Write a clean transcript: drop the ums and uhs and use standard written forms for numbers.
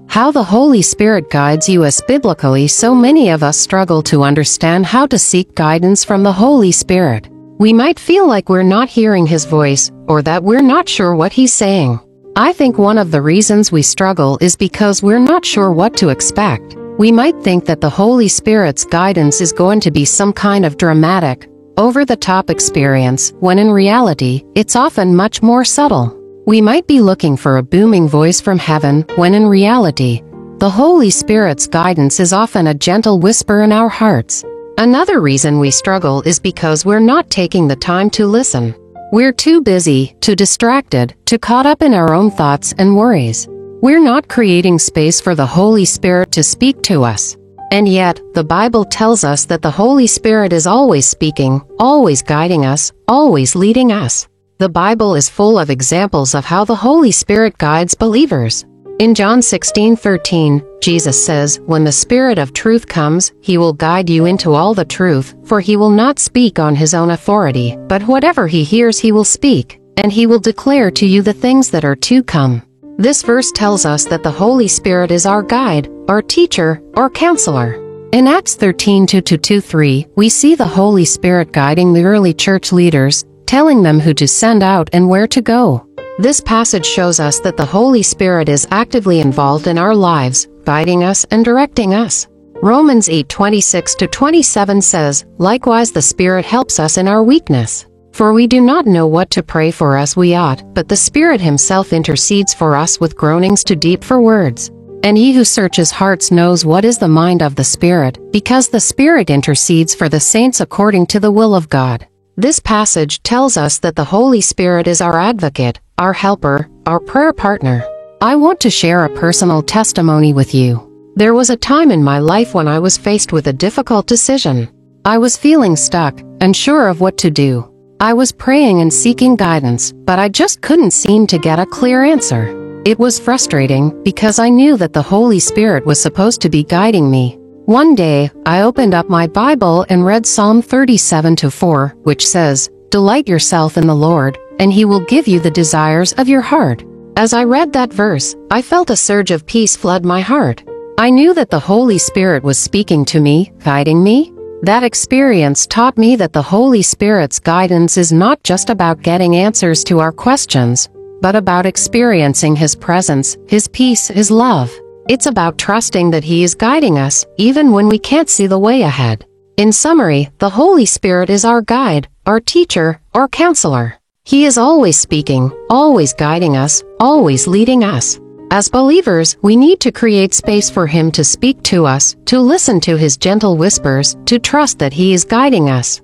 How the Holy Spirit guides you us biblically. So many of us struggle to understand how to seek guidance from the Holy Spirit. We might feel like we're not hearing His voice, or that we're not sure what He's saying. I think one of the reasons we struggle is because we're not sure what to expect. We might think that the Holy Spirit's guidance is going to be some kind of dramatic, over-the-top experience, when in reality, it's often much more subtle. We might be looking for a booming voice from heaven, when in reality, the Holy Spirit's guidance is often a gentle whisper in our hearts. Another reason we struggle is because we're not taking the time to listen. We're too busy, too distracted, too caught up in our own thoughts and worries. We're not creating space for the Holy Spirit to speak to us. And yet, the Bible tells us that the Holy Spirit is always speaking, always guiding us, always leading us. The Bible is full of examples of how the Holy Spirit guides believers. In John 16:13, Jesus says, "When the Spirit of truth comes, He will guide you into all the truth, for He will not speak on His own authority, but whatever He hears He will speak, and He will declare to you the things that are to come." This verse tells us that the Holy Spirit is our guide, our teacher, our counselor. In Acts 13:2-3, we see the Holy Spirit guiding the early church leaders, telling them who to send out and where to go. This passage shows us that the Holy Spirit is actively involved in our lives, guiding us and directing us. Romans 8:26-27 says, "Likewise the Spirit helps us in our weakness. For we do not know what to pray for as we ought, but the Spirit Himself intercedes for us with groanings too deep for words. And He who searches hearts knows what is the mind of the Spirit, because the Spirit intercedes for the saints according to the will of God." This passage tells us that the Holy Spirit is our advocate, our helper, our prayer partner. I want to share a personal testimony with you. There was a time in my life when I was faced with a difficult decision. I was feeling stuck, unsure of what to do. I was praying and seeking guidance, but I just couldn't seem to get a clear answer. It was frustrating, because I knew that the Holy Spirit was supposed to be guiding me. One day, I opened up my Bible and read Psalm 37:4, which says, "Delight yourself in the Lord, and He will give you the desires of your heart." As I read that verse, I felt a surge of peace flood my heart. I knew that the Holy Spirit was speaking to me, guiding me. That experience taught me that the Holy Spirit's guidance is not just about getting answers to our questions, but about experiencing His presence, His peace, His love. It's about trusting that He is guiding us, even when we can't see the way ahead. In summary, the Holy Spirit is our guide, our teacher, our counselor. He is always speaking, always guiding us, always leading us. As believers, we need to create space for Him to speak to us, to listen to His gentle whispers, to trust that He is guiding us.